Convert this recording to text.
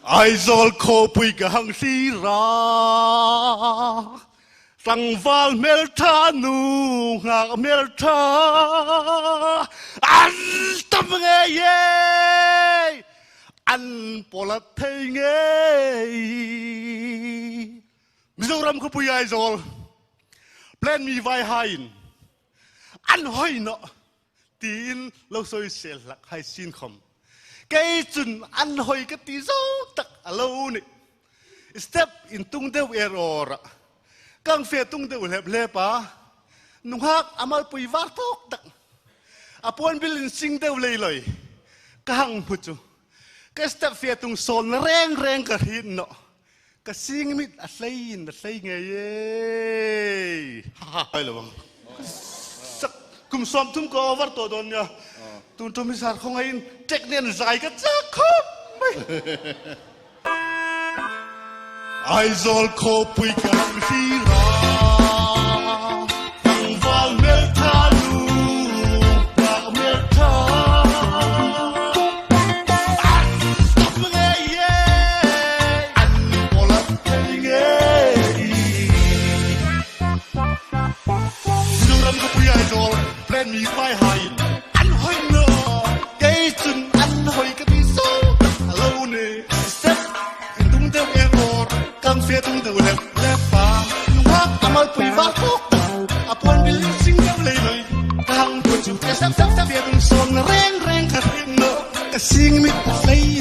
ai zol khô bụi cả hăng xí ra sang val mel tha nu ngạc mel tha an tâm nghe ye an polat thấy nghe Mizoram khô bụi ai zol plan mi vai hain an hoi nọ tin lâu xôi sẽ lạc hai xin không cái chun ăn hồi cái tí dấu tắc à lâu nè step in tung đeo error càng phê tung đeo lẹp lẹp à nung hắc amal pui vắt thóc tắc à pon bilin sing đeo lei loi càng phút chu cái step phê tung son reng reng cả hin nọ cái sing mit à say nghe ye hay là bang sắc cùng xóm thum có vắt tổ đồn nha tôi mới sao không hay trách nên dài cái chắc không ai rồi khô bụi càng xí ra thằng vàng mê tha lu bạc mê tha anh stop nghe ye anh bỏ lỡ thấy nghe dù lắm có bụi ai rồi lên mi vai hay anh hơi nợ cái chừng anh hơi cái tí số lâu nè step tung đeo error càng phía tung đeo lẹp lẹp pa ngáp amal pui vắt thóc à pon bị linh sinh đeo lei loi càng buồn chung cái step phía tung son reng reng cả thiên nợ cái sinh mít lấy